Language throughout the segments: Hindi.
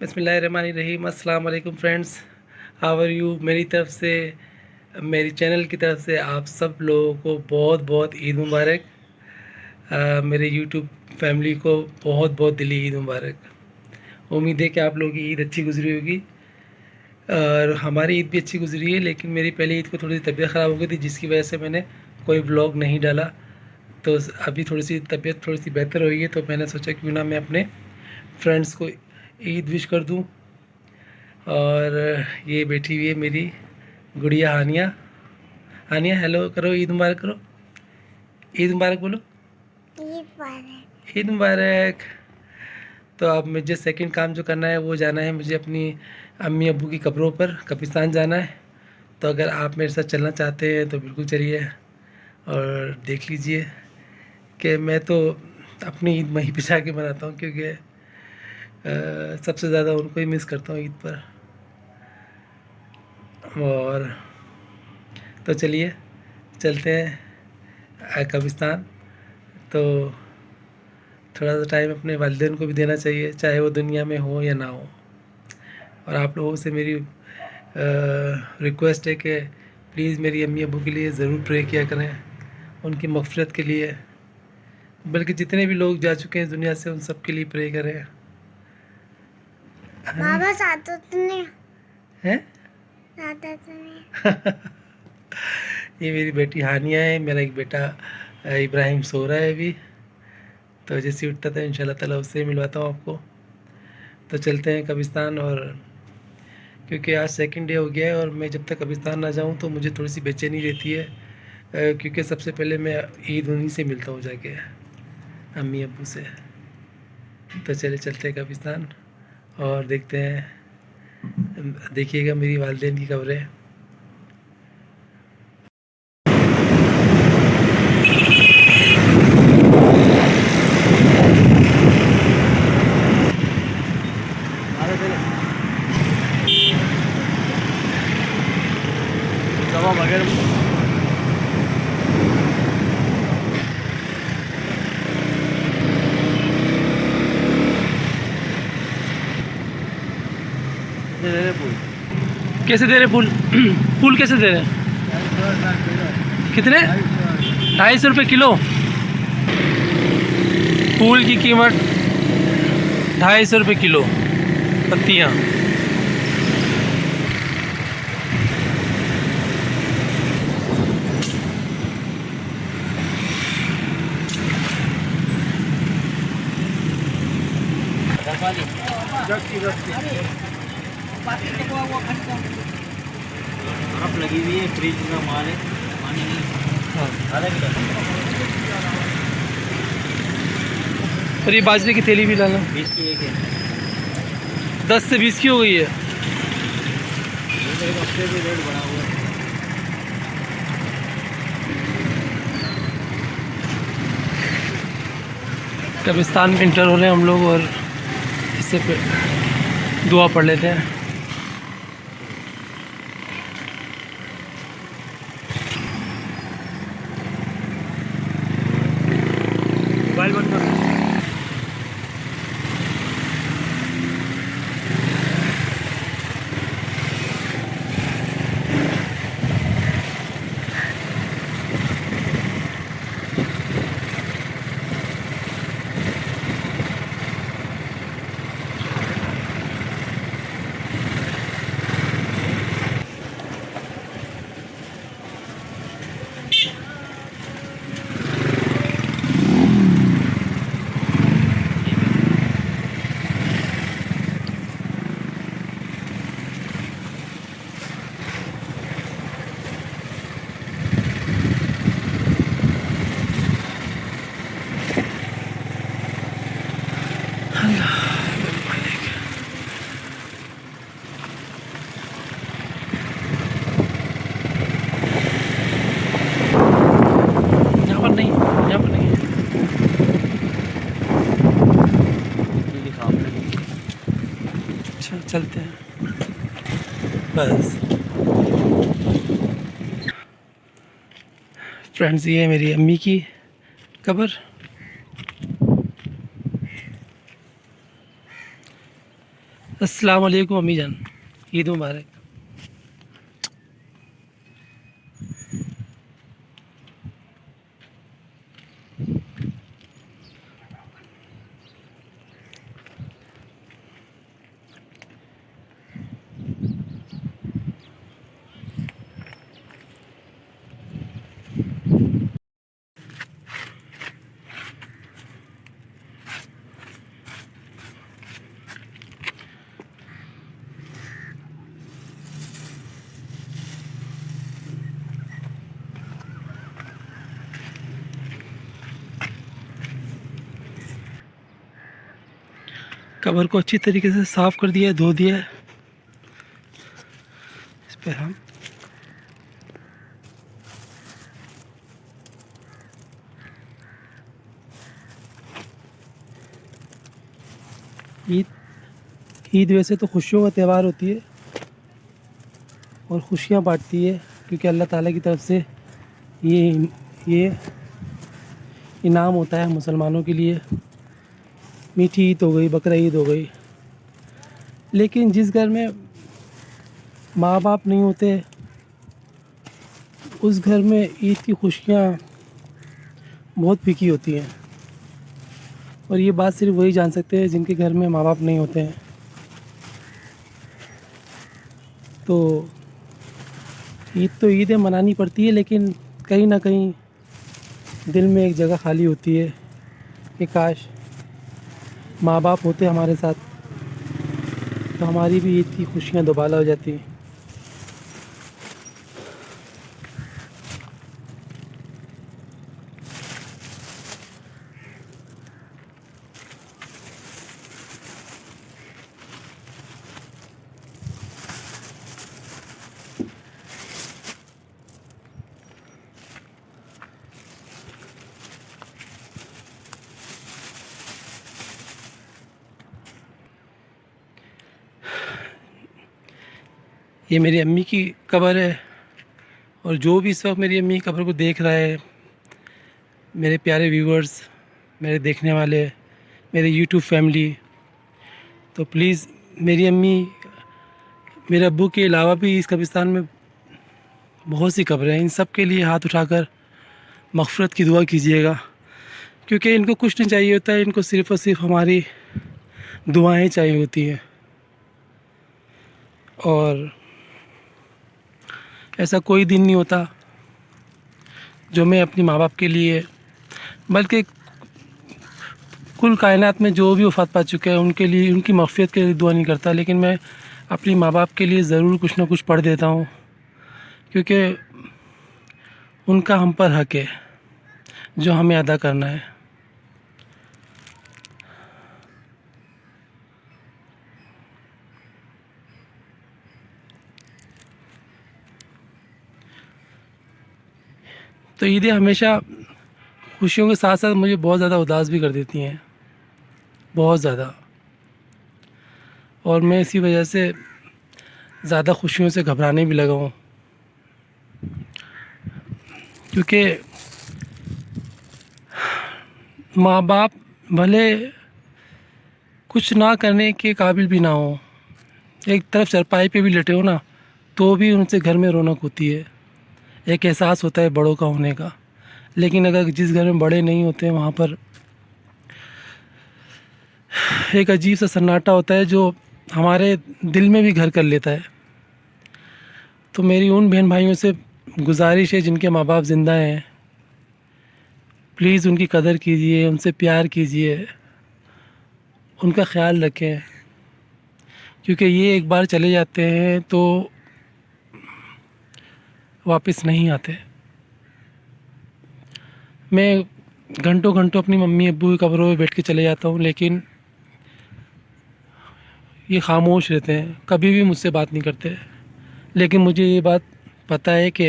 बिस्मिल्लाहिर्रहमानिर्रहीम। अस्सलाम वालेकुम फ्रेंड्स, हाउ आर यू। मेरी तरफ से, मेरी चैनल की तरफ से आप सब लोगों को बहुत बहुत ईद मुबारक। मेरे यूट्यूब फैमिली को बहुत बहुत दिली ईद मुबारक। उम्मीद है कि आप लोगों की ईद अच्छी गुजरी होगी और हमारी ईद भी अच्छी गुजरी है। लेकिन मेरी पहली ईद को थोड़ी सी तबीयत ख़राब हो गई थी, जिसकी वजह से मैंने कोई व्लॉग नहीं डाला। तो अभी थोड़ी सी तबीयत थोड़ी सी बेहतर हुई है, तो मैंने सोचा क्यों ना मैं अपने फ्रेंड्स को ईद विश कर दूं। और ये बैठी हुई है मेरी गुड़िया हानिया। हानिया हेलो करो, ईद मुबारक करो, ईद मुबारक बोलो। ईद मुबारक। ईद मुबारक। तो अब मुझे सेकंड काम जो करना है वो जाना है, मुझे अपनी अम्मी अब्बू की कब्रों पर कब्रिस्तान जाना है। तो अगर आप मेरे साथ चलना चाहते हैं तो बिल्कुल चलिए और देख लीजिए कि मैं तो अपनी ईद वहीं पे जाके मनाता हूँ, क्योंकि सबसे ज़्यादा उनको ही मिस करता हूँ ईद पर। और तो चलिए चलते हैं कब्रिस्तान। तो थोड़ा सा टाइम अपने वालिदैन को भी देना चाहिए, चाहे वो दुनिया में हो या ना हो। और आप लोगों से मेरी रिक्वेस्ट है कि प्लीज़ मेरी अम्मी अब्बू के लिए ज़रूर प्रे किया करें, उनकी मग़फ़िरत के लिए। बल्कि जितने भी लोग जा चुके हैं इस दुनिया से, उन सब के लिए प्रे करें। मामा साथ नहीं हैं साथ ये मेरी बेटी हानिया है, मेरा एक बेटा इब्राहिम सो रहा है अभी। तो जैसे उठता था इंशाल्लाह ताला उससे मिलवाता हूँ आपको। तो चलते हैं कब्रिस्तान। और क्योंकि आज सेकंड डे हो गया है और मैं जब तक कब्रिस्तान ना जाऊँ तो मुझे थोड़ी सी बेचैनी रहती है, क्योंकि सबसे पहले मैं ईद उन्हीं से मिलता हूँ जाके, अम्मी अब्बू से। तो चले चलते हैं कब्रिस्तान और देखते हैं, देखिएगा मेरी वालिदैन की कब्रें। कैसे दे रहे फूल? फूल कैसे दे रहे हैं? कितने? 250 रुपये किलो। फूल की कीमत 250 रुपये किलो, पत्तियाँ। बर्फ लगी हुई है, फ्रिज में माल है, पानी नहीं। आधा किलो। और ये बाजरे की थैली भी लाना। 20 की एक है। 10 से 20 की हो गई है। ये तो एक हफ्ते भी रेट बढ़ा हुआ है। कब्रिस्तान में इंटर हो रहे हैं हम लोग और इससे दुआ पढ़ लेते हैं। मोबाइल बंद कर। यहाँ पर नहीं, यहाँ पर नहीं। अच्छा चलते हैं बस। फ्रेंड्स, ये है मेरी अम्मी की कब्र। अस्सलाम वालेकुम अम्मी जान, ईद मुबारक। कबर को अच्छी तरीके से साफ़ कर दिया है, धो दिया है। इस पर हम ईद ईद वैसे तो खुशियों का त्यौहार होती है और खुशियाँ बांटती है, क्योंकि अल्लाह ताला की तरफ से ये इनाम होता है मुसलमानों के लिए। मीठी ईद हो गई, बकरा ईद हो गई। लेकिन जिस घर में माँ बाप नहीं होते, उस घर में ईद की खुशियाँ बहुत फीकी होती हैं। और ये बात सिर्फ वही जान सकते हैं जिनके घर में माँ बाप नहीं होते हैं। तो ईद है, मनानी पड़ती है, लेकिन कहीं ना कहीं दिल में एक जगह खाली होती है कि काश माँ बाप होते हमारे साथ, तो हमारी भी ईद की खुशियाँ दोबारा हो जाती। ये मेरी अम्मी की कब्र है, और जो भी इस वक्त मेरी अम्मी की कब्र को देख रहा है, मेरे प्यारे व्यूवर्स, मेरे देखने वाले, मेरे यूट्यूब फैमिली, तो प्लीज़ मेरी अम्मी, मेरे अब्बू के अलावा भी इस कब्रिस्तान में बहुत सी कब्रें हैं। इन सब के लिए हाथ उठाकर मग़फ़िरत की दुआ कीजिएगा, क्योंकि इनको कुछ नहीं चाहिए होता है, इनको सिर्फ़ और सिर्फ हमारी दुआएं चाहिए होती हैं। और ऐसा कोई दिन नहीं होता जो मैं अपनी माँ बाप के लिए, बल्कि कुल कायनात में जो भी वफ़ात पा चुके हैं उनके लिए, उनकी मग़फ़िरत के लिए दुआ नहीं करता, लेकिन मैं अपनी माँ बाप के लिए ज़रूर कुछ ना कुछ पढ़ देता हूँ, क्योंकि उनका हम पर हक़ है जो हमें अदा करना है। तो ईदें हमेशा खुशियों के साथ साथ मुझे बहुत ज़्यादा उदास भी कर देती हैं, बहुत ज़्यादा। और मैं इसी वजह से ज़्यादा खुशियों से घबराने भी लगा हूँ, क्योंकि माँ बाप भले कुछ ना करने के काबिल भी ना हो, एक तरफ चरपाई पे भी लेटे हो ना, तो भी उनसे घर में रौनक होती है, एक एहसास होता है बड़ों का होने का। लेकिन अगर जिस घर में बड़े नहीं होते हैं, वहाँ पर एक अजीब सा सन्नाटा होता है जो हमारे दिल में भी घर कर लेता है। तो मेरी उन बहन भाइयों से गुजारिश है जिनके माँ बाप ज़िंदा हैं, प्लीज़ उनकी कदर कीजिए, उनसे प्यार कीजिए, उनका ख्याल रखें, क्योंकि ये एक बार चले जाते हैं तो वापस नहीं आते। मैं घंटों घंटों अपनी मम्मी अब्बू की कब्रों में बैठ के चले जाता हूँ, लेकिन ये खामोश रहते हैं, कभी भी मुझसे बात नहीं करते। लेकिन मुझे ये बात पता है कि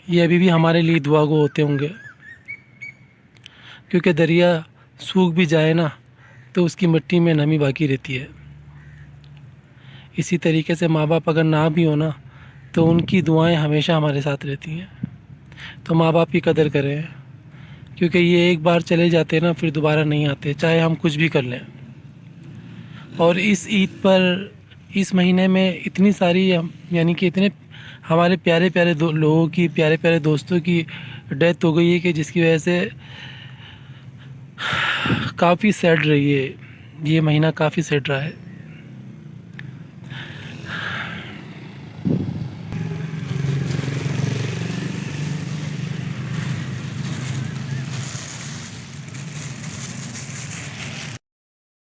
ये अभी भी हमारे लिए दुआ गो होते होंगे, क्योंकि दरिया सूख भी जाए ना तो उसकी मिट्टी में नमी बाकी रहती है। इसी तरीके से माँ बाप अगर ना भी हो ना, तो उनकी दुआएं हमेशा हमारे साथ रहती हैं। तो माँ बाप की कदर करें, क्योंकि ये एक बार चले जाते हैं ना, फिर दोबारा नहीं आते, चाहे हम कुछ भी कर लें। और इस ईद पर इस महीने में इतनी सारी यानी कि इतने हमारे प्यारे प्यारे लोगों की, प्यारे प्यारे दोस्तों की डेथ हो गई है कि जिसकी वजह से काफ़ी सैड रही है। ये महीना काफ़ी सैड रहा है।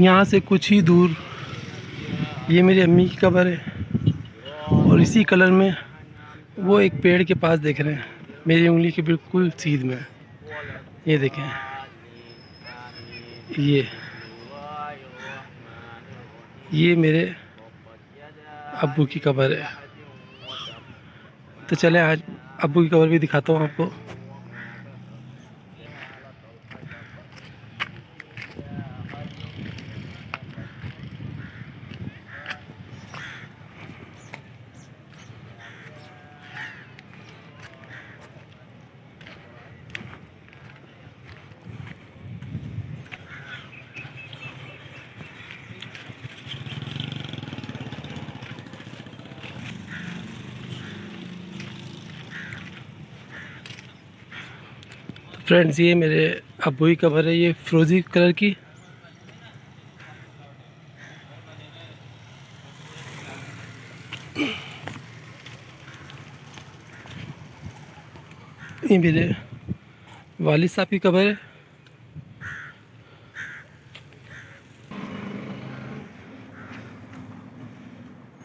यहाँ से कुछ ही दूर ये मेरी अम्मी की कब्र है और इसी कलर में वो एक पेड़ के पास देख रहे हैं, मेरी उंगली के बिल्कुल सीध में। ये देखें, ये मेरे अब्बू की कब्र है। तो चलें आज अब्बू की कब्र भी दिखाता हूँ आपको। फ्रेंड्स, ये मेरे अब्बू की कब्र है, ये फिरोजी कलर की। ये मेरे वालिद साहब की कब्र है।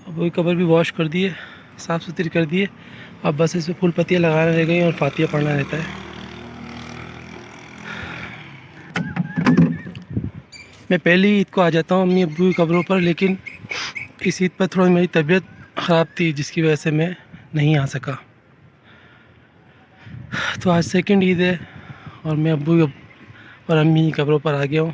अब्बू की कब्र भी वॉश कर दिए, साफ़ सुथरी कर दिए। अब बस इसमें फूल पत्तियाँ लगाना रह गई और फातिया पढ़ना रहता है। मैं पहली ईद को आ जाता हूँ अम्मी अब्बू की कब्रों पर, लेकिन इस ईद पर थोड़ी मेरी तबीयत ख़राब थी जिसकी वजह से मैं नहीं आ सका। तो आज सेकंड ईद है और मैं अब्बू और अम्मी की कब्रों पर आ गया हूँ।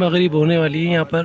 मगरिब होने वाली है यहाँ पर।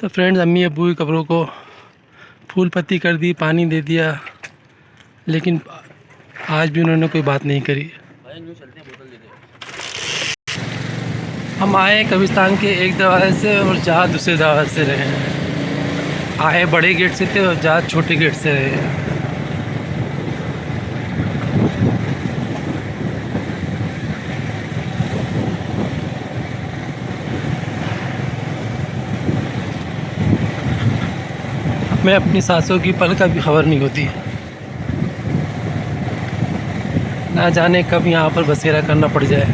तो फ्रेंड्स, अम्मी अब्बू की कब्रों को फूल पत्ती कर दी, पानी दे दिया, लेकिन आज भी उन्होंने कोई बात नहीं करी। भाई न्यू चलते हैं, बोतल दे दे। हम आए कब्रिस्तान के एक दरवाजे से और जहाँ दूसरे दरवाजे से रहे हैं। आए बड़े गेट से थे और जहाँ छोटे गेट से रहे हैं। मैं अपनी सांसों की पल का भी खबर नहीं होती, ना जाने कब यहाँ पर बसेरा करना पड़ जाए।